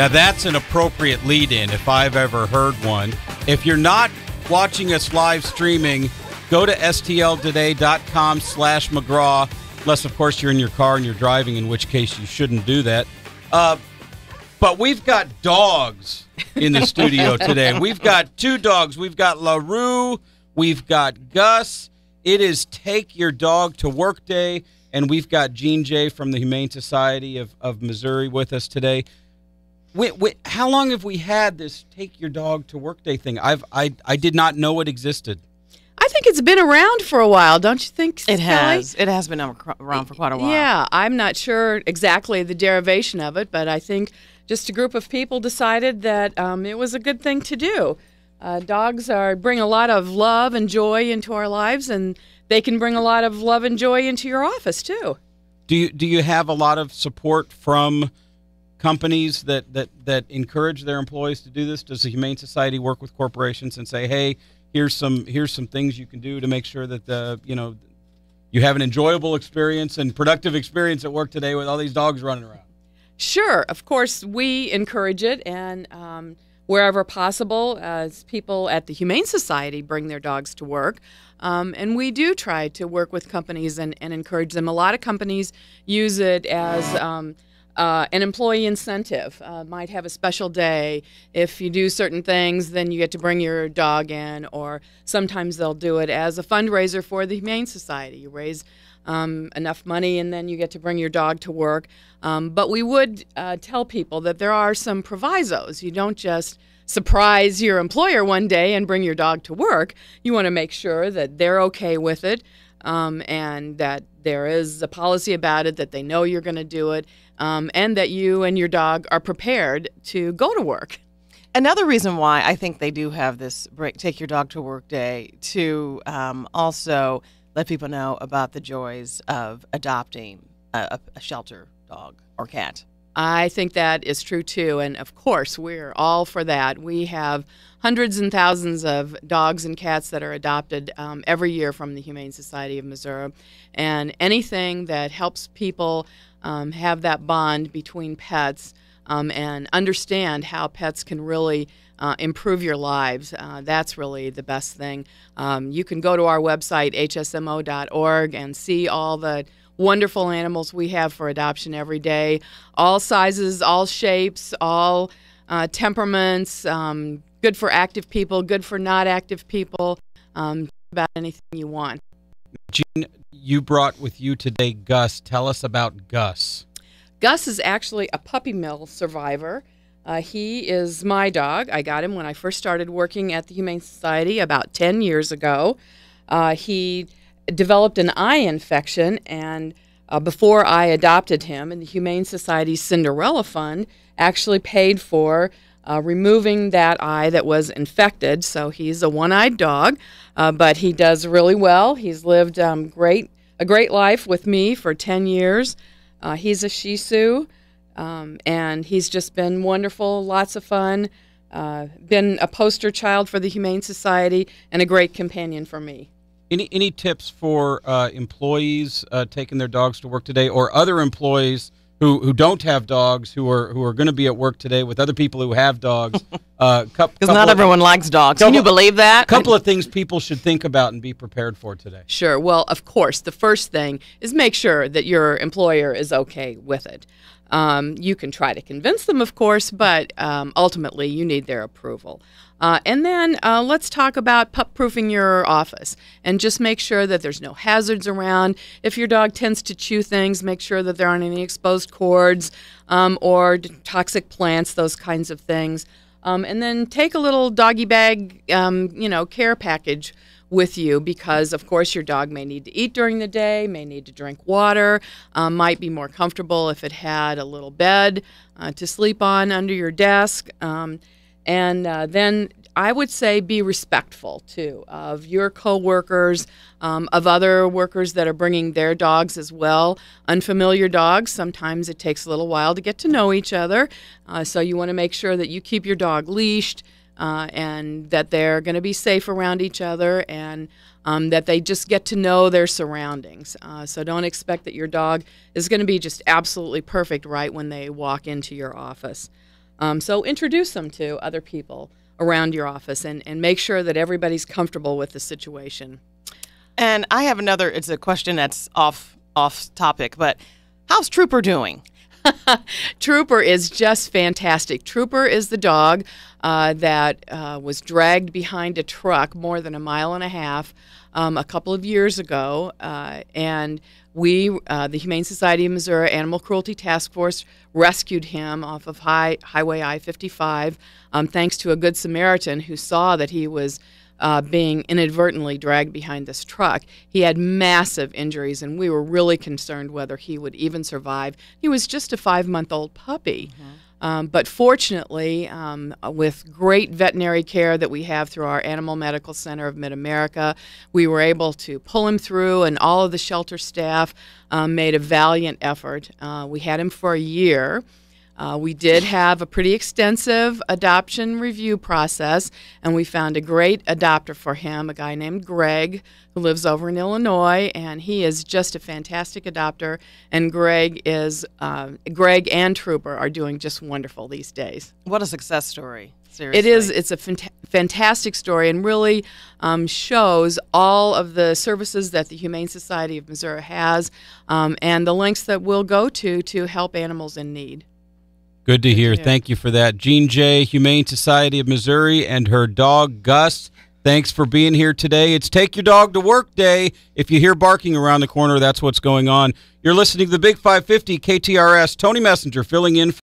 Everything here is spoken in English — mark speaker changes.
Speaker 1: Now that's an appropriate lead-in if I've ever heard one. If you're not watching us live streaming, go to stltoday.com/McGraw. Unless, of course, you're in your car and you're driving, in which case you shouldn't do that. But we've got dogs in the studio today. We've got two dogs. We've got LaRue. We've got Gus. It is Take Your Dog to Work Day, and we've got Gene J. from the Humane Society of Missouri with us today. How long have we had this Take Your Dog to Work Day thing? I did not know it existed.
Speaker 2: I think it's been around for a while, don't you think,
Speaker 3: It
Speaker 2: Kelly?
Speaker 3: has. It has been around for quite a while.
Speaker 2: Yeah, I'm not sure exactly the derivation of it, but I think just a group of people decided that it was a good thing to do. Dogs bring a lot of love and joy into our lives, and they can bring a lot of love and joy into your office, too.
Speaker 1: Do you have a lot of support from companies that encourage their employees to do this? Does the Humane Society work with corporations and say, hey, here's some things you can do to make sure that you have an enjoyable experience and productive experience at work today with all these dogs running around?
Speaker 2: Sure. Of course, we encourage it, and wherever possible, as people at the Humane Society bring their dogs to work. And we do try to work with companies and encourage them. A lot of companies use it as an employee incentive. Might have a special day. If you do certain things, then you get to bring your dog in, or sometimes they'll do it as a fundraiser for the Humane Society. You raise enough money, and then you get to bring your dog to work. But we would tell people that there are some provisos. You don't just surprise your employer one day and bring your dog to work. You want to make sure that they're okay with it, and that there is a policy about it, that they know you're going to do it, and that you and your dog are prepared to go to work.
Speaker 3: Another reason why I think they do have this Take Your Dog to Work Day to also let people know about the joys of adopting a shelter dog or cat.
Speaker 2: I think that is true, too. And, of course, we're all for that. We have hundreds and thousands of dogs and cats that are adopted every year from the Humane Society of Missouri. And anything that helps people have that bond between pets and understand how pets can really improve your lives, that's really the best thing. You can go to our website, hsmo.org, and see all the wonderful animals we have for adoption every day. All sizes, all shapes, all temperaments, good for active people, good for not active people, about anything you want.
Speaker 1: Gene, you brought with you today Gus. Tell us about Gus.
Speaker 2: Gus is actually a puppy mill survivor. He is my dog. I got him when I first started working at the Humane Society about 10 years ago. He developed an eye infection, and before I adopted him, and the Humane Society's Cinderella Fund actually paid for removing that eye that was infected. So he's a one-eyed dog, but he does really well. He's lived a great life with me for 10 years. He's a Shih Tzu, and he's just been wonderful, lots of fun, been a poster child for the Humane Society, and a great companion for me.
Speaker 1: Any tips for employees taking their dogs to work today, or other employees who don't have dogs, who are going to be at work today with other people who have dogs?
Speaker 3: Because not everyone likes dogs. Can you believe that?
Speaker 1: A couple of things people should think about and be prepared for today.
Speaker 2: Sure. Well, of course, the first thing is make sure that your employer is okay with it. You can try to convince them, of course, but ultimately you need their approval. And then let's talk about pup-proofing your office, and just make sure that there's no hazards around. If your dog tends to chew things, make sure that there aren't any exposed cords or toxic plants, those kinds of things. And then take a little doggy bag, care package with you, because, of course, your dog may need to eat during the day, may need to drink water, might be more comfortable if it had a little bed to sleep on under your desk. And then I would say be respectful, too, of your coworkers, of other workers that are bringing their dogs as well. Unfamiliar dogs, sometimes it takes a little while to get to know each other. So you want to make sure that you keep your dog leashed, and that they're going to be safe around each other, and that they just get to know their surroundings. So don't expect that your dog is going to be just absolutely perfect right when they walk into your office. So introduce them to other people around your office and make sure that everybody's comfortable with the situation.
Speaker 3: And I have another, it's a question that's off topic, but how's Trooper doing?
Speaker 2: Trooper is just fantastic. Trooper is the dog that was dragged behind a truck more than 1.5 miles a couple of years ago, and we, the Humane Society of Missouri Animal Cruelty Task Force, rescued him off of Highway I-55, thanks to a Good Samaritan who saw that he was being inadvertently dragged behind this truck. He had massive injuries, and we were really concerned whether he would even survive. He was just a 5-month-old puppy. But fortunately, with great veterinary care that we have through our Animal Medical Center of Mid-America, we were able to pull him through, and all of the shelter staff made a valiant effort. We had him for a year. We did have a pretty extensive adoption review process, and we found a great adopter for him, a guy named Greg, who lives over in Illinois, and he is just a fantastic adopter. And Greg and Trooper are doing just wonderful these days.
Speaker 3: What a success story. Seriously.
Speaker 2: It is. It's a fantastic story, and really shows all of the services that the Humane Society of Missouri has, and the lengths that we'll go to help animals in need.
Speaker 1: Good to hear. Thank you for that. Jean Jay, Humane Society of Missouri, and her dog, Gus. Thanks for being here today. It's Take Your Dog to Work Day. If you hear barking around the corner, that's what's going on. You're listening to the Big 550 KTRS. Tony Messenger filling in